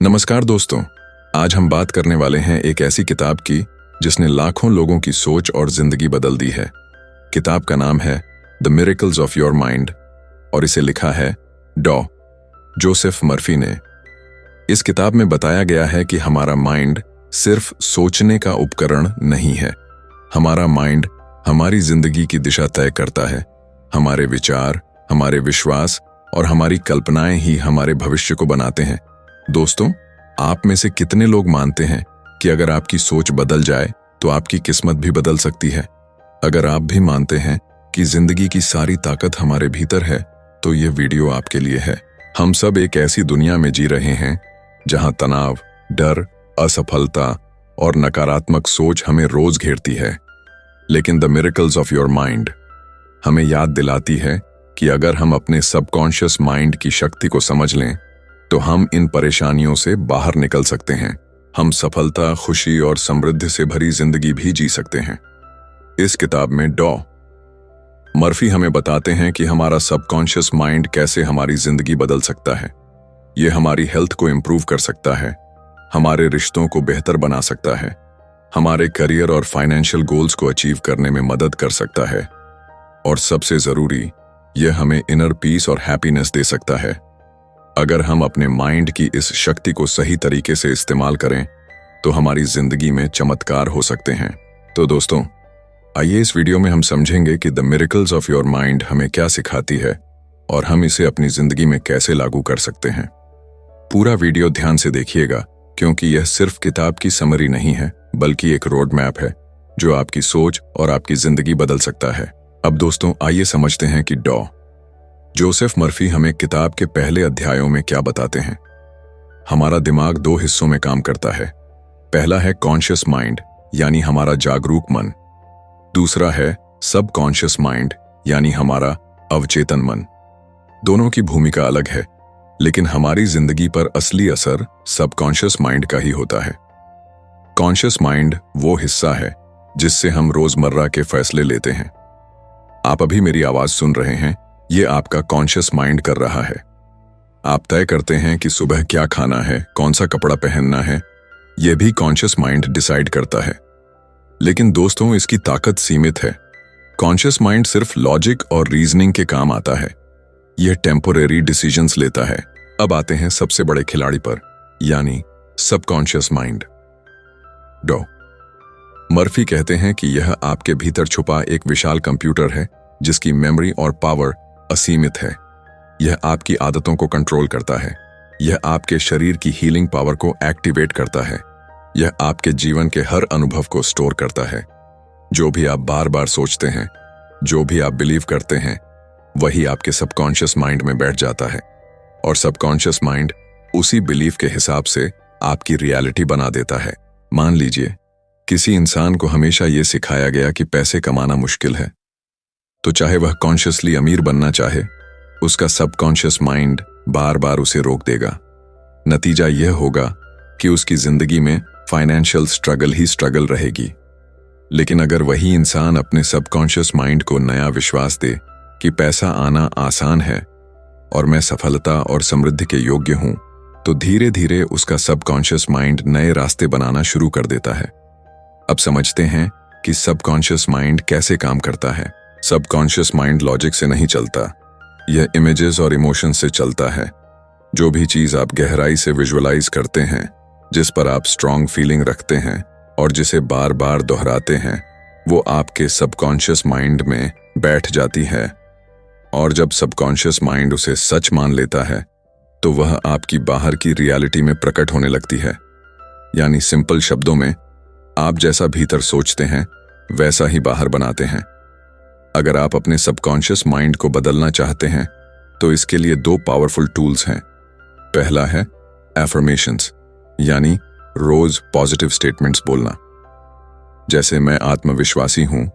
नमस्कार दोस्तों, आज हम बात करने वाले हैं एक ऐसी किताब की जिसने लाखों लोगों की सोच और जिंदगी बदल दी है। किताब का नाम है the miracles of your mind और इसे लिखा है डॉ. जोसेफ मर्फी ने। इस किताब में बताया गया है कि हमारा माइंड सिर्फ सोचने का उपकरण नहीं है। हमारा माइंड हमारी जिंदगी की दिशा तय करता है। हमारे विचार, हमारे विश्वास और हमारी कल्पनाएं ही हमारे भविष्य को बनाते हैं। दोस्तों, आप में से कितने लोग मानते हैं कि अगर आपकी सोच बदल जाए तो आपकी किस्मत भी बदल सकती है? अगर आप भी मानते हैं कि जिंदगी की सारी ताकत हमारे भीतर है, तो ये वीडियो आपके लिए है। हम सब एक ऐसी दुनिया में जी रहे हैं जहां तनाव, डर, असफलता और नकारात्मक सोच हमें रोज घेरती है। लेकिन the miracles of your mind हमें याद दिलाती है कि अगर हम अपने सबकॉन्शियस माइंड की शक्ति को समझ लें तो हम इन परेशानियों से बाहर निकल सकते हैं। हम सफलता, खुशी और समृद्धि से भरी जिंदगी भी जी सकते हैं। इस किताब में डॉ. मर्फी हमें बताते हैं कि हमारा सबकॉन्शियस माइंड कैसे हमारी जिंदगी बदल सकता है। यह हमारी हेल्थ को इंप्रूव कर सकता है, हमारे रिश्तों को बेहतर बना सकता है, हमारे करियर और फाइनेंशियल गोल्स को अचीव करने में मदद कर सकता है, और सबसे जरूरी, यह हमें इनर पीस और हैप्पीनेस दे सकता है। अगर हम अपने माइंड की इस शक्ति को सही तरीके से इस्तेमाल करें तो हमारी जिंदगी में चमत्कार हो सकते हैं। तो दोस्तों, आइए इस वीडियो में हम समझेंगे कि the miracles of your mind हमें क्या सिखाती है और हम इसे अपनी जिंदगी में कैसे लागू कर सकते हैं। पूरा वीडियो ध्यान से देखिएगा, क्योंकि यह सिर्फ किताब की समरी नहीं है, बल्कि एक रोड मैप है जो आपकी सोच और आपकी जिंदगी बदल सकता है। अब दोस्तों, आइए समझते हैं कि डॉ. जोसेफ मर्फी हमें किताब के पहले अध्यायों में क्या बताते हैं। हमारा दिमाग दो हिस्सों में काम करता है। पहला है कॉन्शियस माइंड, यानी हमारा जागरूक मन। दूसरा है सबकॉन्शियस माइंड, यानी हमारा अवचेतन मन। दोनों की भूमिका अलग है, लेकिन हमारी जिंदगी पर असली असर सबकॉन्शियस माइंड का ही होता है। कॉन्शियस माइंड वो हिस्सा है जिससे हम रोजमर्रा के फैसले लेते हैं। आप अभी मेरी आवाज सुन रहे हैं, ये आपका कॉन्शियस माइंड कर रहा है। आप तय करते हैं कि सुबह क्या खाना है, कौन सा कपड़ा पहनना है, यह भी कॉन्शियस माइंड डिसाइड करता है। लेकिन दोस्तों, इसकी ताकत सीमित है। कॉन्शियस माइंड सिर्फ लॉजिक और रीजनिंग के काम आता है। यह टेम्पोरेरी डिसीजंस लेता है। अब आते हैं सबसे बड़े खिलाड़ी पर, यानी सबकॉन्शियस माइंड। डॉ. मर्फी कहते हैं कि यह आपके भीतर छुपा एक विशाल कंप्यूटर है जिसकी मेमोरी और पावर असीमित है। यह आपकी आदतों को कंट्रोल करता है। यह आपके शरीर की हीलिंग पावर को एक्टिवेट करता है। यह आपके जीवन के हर अनुभव को स्टोर करता है। जो भी आप बार बार सोचते हैं, जो भी आप बिलीव करते हैं, वही आपके सबकॉन्शियस माइंड में बैठ जाता है, और सबकॉन्शियस माइंड उसी बिलीफ के हिसाब से आपकी रियलिटी बना देता है। मान लीजिए किसी इंसान को हमेशा यह सिखाया गया कि पैसे कमाना मुश्किल है, तो चाहे वह कॉन्शियसली अमीर बनना चाहे, उसका सबकॉन्शियस माइंड बार बार उसे रोक देगा। नतीजा यह होगा कि उसकी जिंदगी में फाइनेंशियल स्ट्रगल ही स्ट्रगल रहेगी। लेकिन अगर वही इंसान अपने सबकॉन्शियस माइंड को नया विश्वास दे कि पैसा आना आसान है और मैं सफलता और समृद्धि के योग्य हूं, तो धीरे धीरे उसका सबकॉन्शियस माइंड नए रास्ते बनाना शुरू कर देता है। अब समझते हैं कि सबकॉन्शियस माइंड कैसे काम करता है। सबकॉन्शियस माइंड लॉजिक से नहीं चलता, यह इमेजेस और इमोशंस से चलता है। जो भी चीज आप गहराई से विजुअलाइज करते हैं, जिस पर आप स्ट्रॉन्ग फीलिंग रखते हैं और जिसे बार बार दोहराते हैं, वो आपके सबकॉन्शियस माइंड में बैठ जाती है। और जब सबकॉन्शियस माइंड उसे सच मान लेता है, तो वह आपकी बाहर की रियलिटी में प्रकट होने लगती है। यानी सिंपल शब्दों में, आप जैसा भीतर सोचते हैं वैसा ही बाहर बनाते हैं। अगर आप अपने सबकॉन्शियस माइंड को बदलना चाहते हैं तो इसके लिए दो पावरफुल टूल्स हैं। पहला है एफर्मेशंस, यानी रोज पॉजिटिव स्टेटमेंट्स बोलना, जैसे मैं आत्मविश्वासी हूं,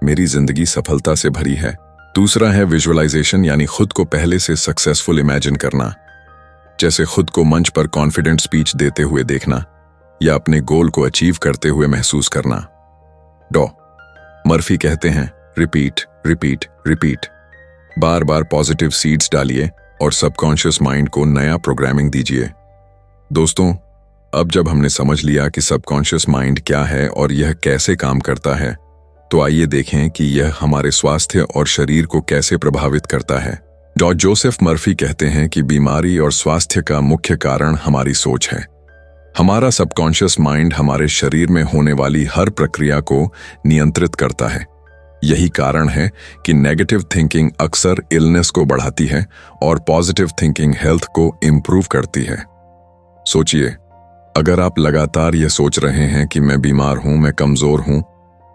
मेरी जिंदगी सफलता से भरी है। दूसरा है विजुअलाइजेशन, यानी खुद को पहले से सक्सेसफुल इमेजिन करना, जैसे खुद को मंच पर कॉन्फिडेंट स्पीच देते हुए देखना या अपने गोल को अचीव करते हुए महसूस करना। डॉ. मर्फी कहते हैं, रिपीट रिपीट रिपीट। बार बार पॉजिटिव सीड्स डालिए और सबकॉन्शियस माइंड को नया प्रोग्रामिंग दीजिए। दोस्तों, अब जब हमने समझ लिया कि सबकॉन्शियस माइंड क्या है और यह कैसे काम करता है, तो आइए देखें कि यह हमारे स्वास्थ्य और शरीर को कैसे प्रभावित करता है। डॉ. जोसेफ मर्फी कहते हैं कि बीमारी और स्वास्थ्य का मुख्य कारण हमारी सोच है। हमारा सबकॉन्शियस माइंड हमारे शरीर में होने वाली हर प्रक्रिया को नियंत्रित करता है। यही कारण है कि नेगेटिव थिंकिंग अक्सर इलनेस को बढ़ाती है और पॉजिटिव थिंकिंग हेल्थ को इंप्रूव करती है। सोचिए, अगर आप लगातार ये सोच रहे हैं कि मैं बीमार हूं, मैं कमजोर हूं,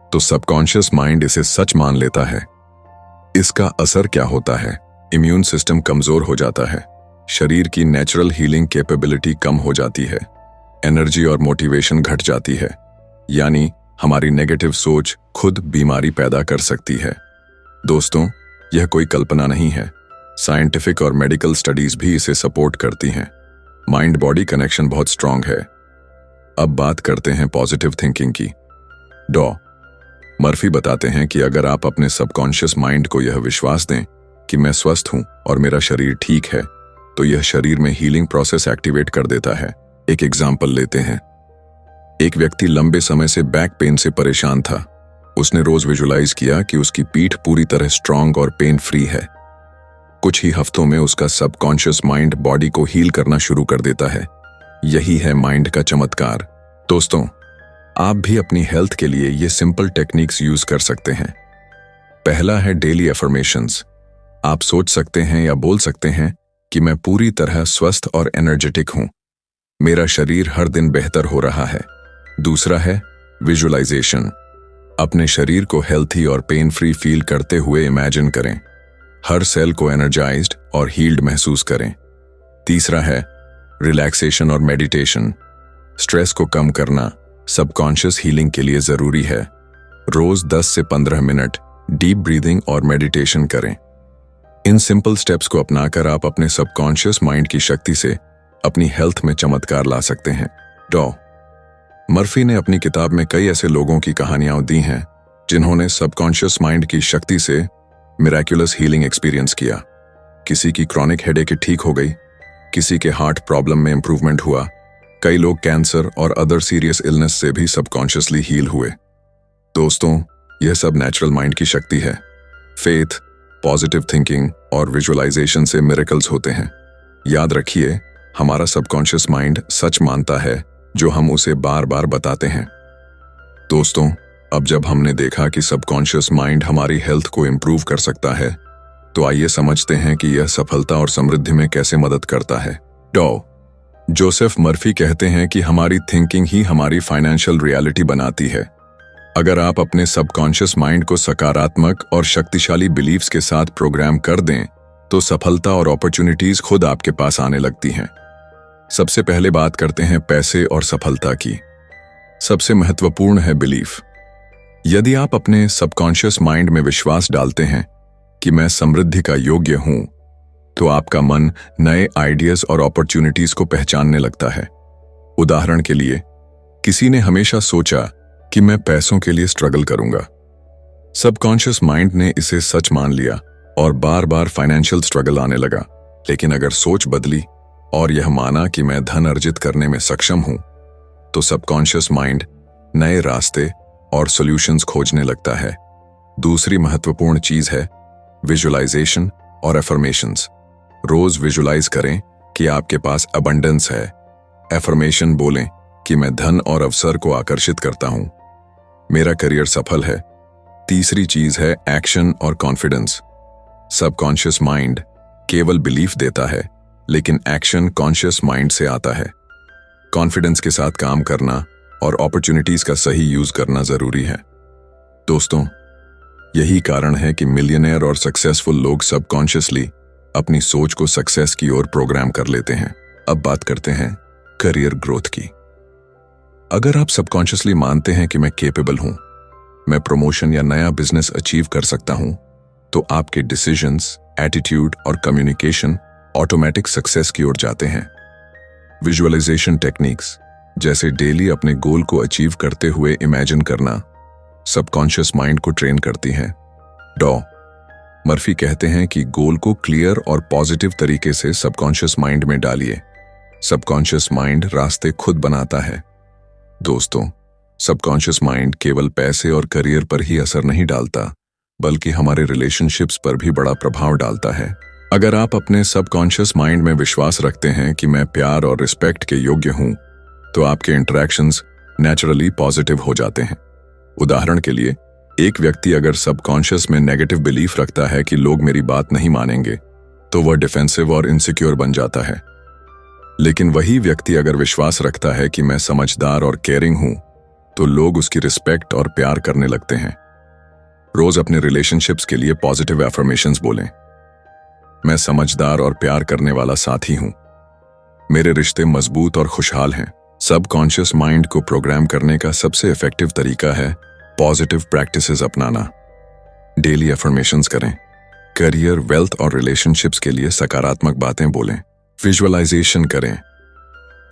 तो सबकॉन्शियस माइंड इसे सच मान लेता है। इसका असर क्या होता है? इम्यून सिस्टम कमजोर हो जाता है, शरीर की नेचुरल हीलिंग कैपेबिलिटी कम हो जाती है, एनर्जी और मोटिवेशन घट जाती है। यानी हमारी नेगेटिव सोच खुद बीमारी पैदा कर सकती है। दोस्तों, यह कोई कल्पना नहीं है। साइंटिफिक और मेडिकल स्टडीज भी इसे सपोर्ट करती हैं। माइंड बॉडी कनेक्शन बहुत स्ट्रांग है। अब बात करते हैं पॉजिटिव थिंकिंग की। डॉ. मर्फी बताते हैं कि अगर आप अपने सबकॉन्शियस माइंड को यह विश्वास दें कि मैं स्वस्थ हूं और मेरा शरीर ठीक है, तो यह शरीर में हीलिंग प्रोसेस एक्टिवेट कर देता है। एक एग्जाम्पल लेते हैं। एक व्यक्ति लंबे समय से बैक पेन से परेशान था। उसने रोज विजुलाइज किया कि उसकी पीठ पूरी तरह स्ट्रांग और पेन फ्री है। कुछ ही हफ्तों में उसका सबकॉन्शियस माइंड बॉडी को हील करना शुरू कर देता है। यही है माइंड का चमत्कार। दोस्तों, आप भी अपनी हेल्थ के लिए ये सिंपल टेक्निक्स यूज कर सकते हैं। पहला है डेली एफर्मेशंस। आप सोच सकते हैं या बोल सकते हैं कि मैं पूरी तरह स्वस्थ और एनर्जेटिक हूं, मेरा शरीर हर दिन बेहतर हो रहा है। दूसरा है विजुअलाइजेशन। अपने शरीर को हेल्थी और पेन फ्री फील करते हुए इमेजिन करें। हर सेल को एनर्जाइज्ड और हील्ड महसूस करें। तीसरा है रिलैक्सेशन और मेडिटेशन। स्ट्रेस को कम करना सबकॉन्शियस हीलिंग के लिए जरूरी है। रोज 10 से 15 मिनट डीप ब्रीदिंग और मेडिटेशन करें। इन सिंपल स्टेप्स को अपनाकर आप अपने सबकॉन्शियस माइंड की शक्ति से अपनी हेल्थ में चमत्कार ला सकते हैं। डॉ. मर्फी ने अपनी किताब में कई ऐसे लोगों की कहानियां दी हैं जिन्होंने सबकॉन्शियस माइंड की शक्ति से मिराक्युलस हीलिंग एक्सपीरियंस किया। किसी की क्रॉनिक हेडेक ठीक हो गई, किसी के हार्ट प्रॉब्लम में इंप्रूवमेंट हुआ, कई लोग कैंसर और अदर सीरियस इलनेस से भी सबकॉन्शियसली हील हुए। दोस्तों, यह सब नेचुरल माइंड की शक्ति है। फेथ, पॉजिटिव थिंकिंग और विजुअलाइजेशन से मिरेकल्स होते हैं। याद रखिए, हमारा सबकॉन्शियस माइंड सच मानता है जो हम उसे बार बार बताते हैं। दोस्तों, अब जब हमने देखा कि सबकॉन्शियस माइंड हमारी हेल्थ को इंप्रूव कर सकता है, तो आइए समझते हैं कि यह सफलता और समृद्धि में कैसे मदद करता है। डॉ. जोसेफ मर्फी कहते हैं कि हमारी थिंकिंग ही हमारी फाइनेंशियल रियलिटी बनाती है। अगर आप अपने सबकॉन्शियस माइंड को सकारात्मक और शक्तिशाली बिलीव्स के साथ प्रोग्राम कर दें, तो सफलता और अपॉर्चुनिटीज खुद आपके पास आने लगती हैं। सबसे पहले बात करते हैं पैसे और सफलता की। सबसे महत्वपूर्ण है बिलीफ। यदि आप अपने सबकॉन्शियस माइंड में विश्वास डालते हैं कि मैं समृद्धि का योग्य हूं, तो आपका मन नए आइडियाज और अपॉर्चुनिटीज को पहचानने लगता है। उदाहरण के लिए, किसी ने हमेशा सोचा कि मैं पैसों के लिए स्ट्रगल करूंगा। सबकॉन्शियस माइंड ने इसे सच मान लिया और बार बार फाइनेंशियल स्ट्रगल आने लगा। लेकिन अगर सोच बदली और यह माना कि मैं धन अर्जित करने में सक्षम हूं, तो सबकॉन्शियस माइंड नए रास्ते और सॉल्यूशंस खोजने लगता है। दूसरी महत्वपूर्ण चीज है विजुअलाइजेशन और एफर्मेशंस। रोज विजुअलाइज करें कि आपके पास अबंडेंस है। एफर्मेशन बोलें कि मैं धन और अवसर को आकर्षित करता हूं, मेरा करियर सफल है। तीसरी चीज है एक्शन और कॉन्फिडेंस। सबकॉन्शियस माइंड केवल बिलीफ देता है, लेकिन एक्शन कॉन्शियस माइंड से आता है। कॉन्फिडेंस के साथ काम करना और अपॉर्चुनिटीज का सही यूज करना जरूरी है। दोस्तों, यही कारण है कि मिलियनेयर और सक्सेसफुल लोग सबकॉन्शियसली अपनी सोच को सक्सेस की ओर प्रोग्राम कर लेते हैं। अब बात करते हैं करियर ग्रोथ की। अगर आप सबकॉन्शियसली मानते हैं कि मैं केपेबल हूं, मैं प्रमोशन या नया बिजनेस अचीव कर सकता हूं, तो आपके डिसीजंस, एटीट्यूड और कम्युनिकेशन ऑटोमेटिक सक्सेस की ओर जाते हैं। विजुअलाइजेशन टेक्निक्स जैसे डेली अपने गोल को अचीव करते हुए इमेजिन करना सबकॉन्शियस माइंड को ट्रेन करती हैं। डॉ. मर्फी कहते हैं कि गोल को क्लियर और पॉजिटिव तरीके से सबकॉन्शियस माइंड में डालिए। सबकॉन्शियस माइंड रास्ते खुद बनाता है। दोस्तों, सबकॉन्शियस माइंड केवल पैसे और करियर पर ही असर नहीं डालता, बल्कि हमारे रिलेशनशिप्स पर भी बड़ा प्रभाव डालता है। अगर आप अपने सबकॉन्शियस माइंड में विश्वास रखते हैं कि मैं प्यार और रिस्पेक्ट के योग्य हूं, तो आपके इंटरैक्शंस नेचुरली पॉजिटिव हो जाते हैं। उदाहरण के लिए, एक व्यक्ति अगर सबकॉन्शियस में नेगेटिव बिलीफ रखता है कि लोग मेरी बात नहीं मानेंगे, तो वह डिफेंसिव और इनसिक्योर बन जाता है। लेकिन वही व्यक्ति अगर विश्वास रखता है कि मैं समझदार और केयरिंग हूं, तो लोग उसकी रिस्पेक्ट और प्यार करने लगते हैं। रोज अपने रिलेशनशिप्स के लिए पॉजिटिव एफर्मेशंस बोलें। मैं समझदार और प्यार करने वाला साथी हूं। मेरे रिश्ते मजबूत और खुशहाल हैं। सबकॉन्शियस माइंड को प्रोग्राम करने का सबसे इफेक्टिव तरीका है पॉजिटिव प्रैक्टिसेस अपनाना। डेली एफर्मेशंस करें। करियर, वेल्थ और रिलेशनशिप्स के लिए सकारात्मक बातें बोलें। विजुअलाइजेशन करें।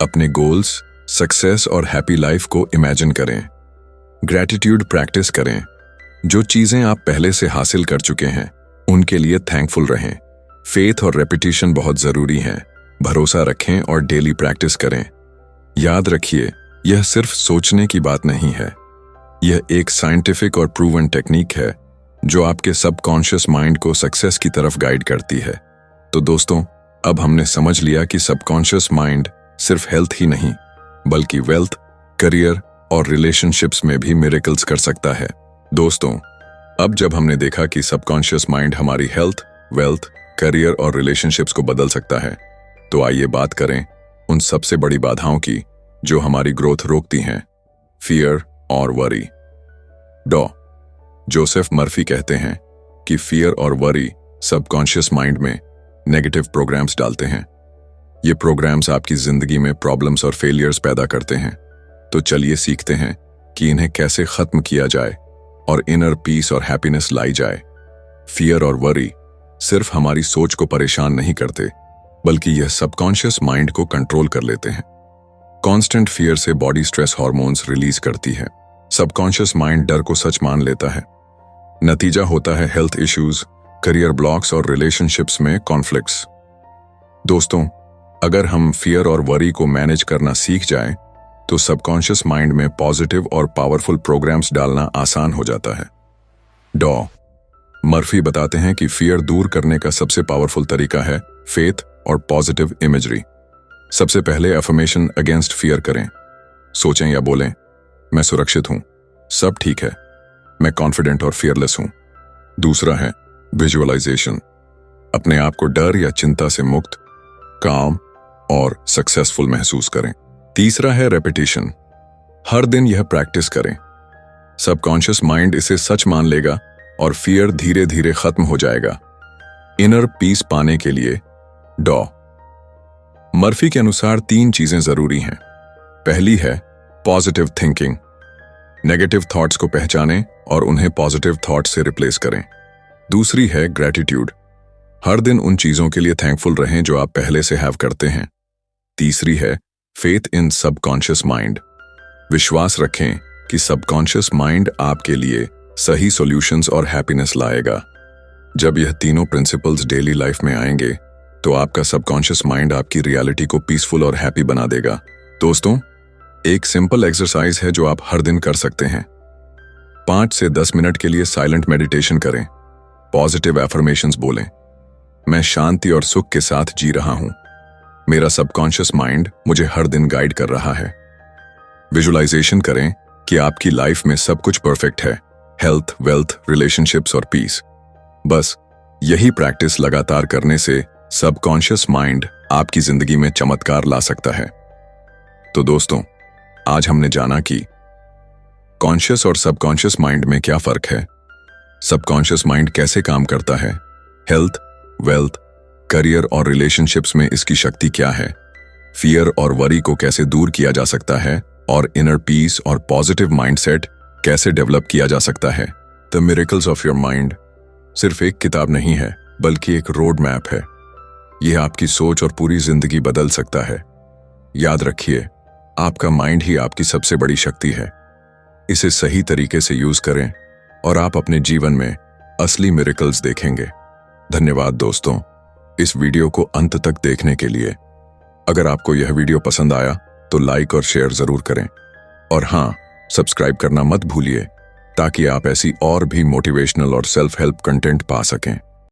अपने गोल्स, सक्सेस और हैप्पी लाइफ को इमेजिन करें। ग्रैटिट्यूड प्रैक्टिस करें। जो चीजें आप पहले से हासिल कर चुके हैं, उनके लिए थैंकफुल रहें। फेथ और रेपिटेशन बहुत जरूरी हैं। भरोसा रखें और डेली प्रैक्टिस करें। याद रखिए, यह सिर्फ सोचने की बात नहीं है। यह एक साइंटिफिक और प्रूवन टेक्निक है जो आपके सबकॉन्शियस माइंड को सक्सेस की तरफ गाइड करती है। तो दोस्तों, अब हमने समझ लिया कि सबकॉन्शियस माइंड सिर्फ हेल्थ ही नहीं, बल्कि वेल्थ, करियर और रिलेशनशिप्स में भी मिरेकल्स कर सकता है। दोस्तों, अब जब हमने देखा कि सबकॉन्शियस माइंड हमारी हेल्थ, वेल्थ, करियर और रिलेशनशिप्स को बदल सकता है, तो आइए बात करें उन सबसे बड़ी बाधाओं की जो हमारी ग्रोथ रोकती हैं, फियर और वरी। डॉ. जोसेफ मर्फी कहते हैं कि फियर और वरी सबकॉन्शियस माइंड में नेगेटिव प्रोग्राम्स डालते हैं। ये प्रोग्राम्स आपकी जिंदगी में प्रॉब्लम्स और फेलियर्स पैदा करते हैं। तो चलिए सीखते हैं कि इन्हें कैसे खत्म किया जाए और इनर पीस और हैप्पीनेस लाई जाए। फियर और वरी सिर्फ हमारी सोच को परेशान नहीं करते, बल्कि यह सबकॉन्शियस माइंड को कंट्रोल कर लेते हैं। कांस्टेंट फियर से बॉडी स्ट्रेस हार्मोन्स रिलीज करती है। सबकॉन्शियस माइंड डर को सच मान लेता है। नतीजा होता है हेल्थ इश्यूज, करियर ब्लॉक्स और रिलेशनशिप्स में कॉन्फ्लिक्ट्स। दोस्तों, अगर हम फियर और वरी को मैनेज करना सीख जाएं, तो सबकॉन्शियस माइंड में पॉजिटिव और पावरफुल प्रोग्राम्स डालना आसान हो जाता है। डॉ. मर्फी बताते हैं कि फियर दूर करने का सबसे पावरफुल तरीका है फेथ और पॉजिटिव इमेजरी। सबसे पहले अफर्मेशन अगेंस्ट फियर करें। सोचें या बोलें, मैं सुरक्षित हूं, सब ठीक है, मैं कॉन्फिडेंट और फियरलेस हूं। दूसरा है विजुअलाइजेशन। अपने आप को डर या चिंता से मुक्त, काम और सक्सेसफुल महसूस करें। तीसरा है रेपिटेशन। हर दिन यह प्रैक्टिस करें। सबकॉन्शियस माइंड इसे सच मान लेगा और फियर धीरे धीरे खत्म हो जाएगा। इनर पीस पाने के लिए डॉ. मर्फी के अनुसार 3 चीजें जरूरी हैं। पहली है पॉजिटिव थिंकिंग। नेगेटिव थॉट्स को पहचानें और उन्हें पॉजिटिव थॉट्स से रिप्लेस करें। दूसरी है ग्रैटिट्यूड। हर दिन उन चीजों के लिए थैंकफुल रहें जो आप पहले से हैव करते हैं। तीसरी है फेथ इन सबकॉन्शियस माइंड। विश्वास रखें कि सबकॉन्शियस माइंड आपके लिए सही सॉल्यूशंस और हैप्पीनेस लाएगा। जब यह तीनों प्रिंसिपल्स डेली लाइफ में आएंगे, तो आपका सबकॉन्शियस माइंड आपकी रियलिटी को पीसफुल और हैप्पी बना देगा। दोस्तों, एक सिंपल एक्सरसाइज है जो आप हर दिन कर सकते हैं। 5 से 10 मिनट के लिए साइलेंट मेडिटेशन करें। पॉजिटिव एफर्मेशंस बोलें। मैं शांति और सुख के साथ जी रहा हूं। मेरा सबकॉन्शियस माइंड मुझे हर दिन गाइड कर रहा है। विजुअलाइजेशन करें कि आपकी लाइफ में सब कुछ परफेक्ट है, हेल्थ, वेल्थ, रिलेशनशिप्स और पीस। बस यही प्रैक्टिस लगातार करने से सबकॉन्शियस माइंड आपकी जिंदगी में चमत्कार ला सकता है। तो दोस्तों, आज हमने जाना कि कॉन्शियस और सबकॉन्शियस माइंड में क्या फर्क है, सबकॉन्शियस माइंड कैसे काम करता है, हेल्थ, वेल्थ, करियर और रिलेशनशिप्स में इसकी शक्ति क्या है, फियर और वरी को कैसे दूर किया जा सकता है और इनर पीस और पॉजिटिव माइंडसेट कैसे डेवलप किया जा सकता है। The miracles of your mind सिर्फ एक किताब नहीं है, बल्कि एक रोड मैप है। यह आपकी सोच और पूरी जिंदगी बदल सकता है। याद रखिए, आपका माइंड ही आपकी सबसे बड़ी शक्ति है। इसे सही तरीके से यूज करें और आप अपने जीवन में असली मिरेकल्स देखेंगे। धन्यवाद दोस्तों, इस वीडियो को अंत तक देखने के लिए। अगर आपको यह वीडियो पसंद आया तो लाइक और शेयर जरूर करें, और हाँ, सब्सक्राइब करना मत भूलिए ताकि आप ऐसी और भी मोटिवेशनल और सेल्फ हेल्प कंटेंट पा सकें।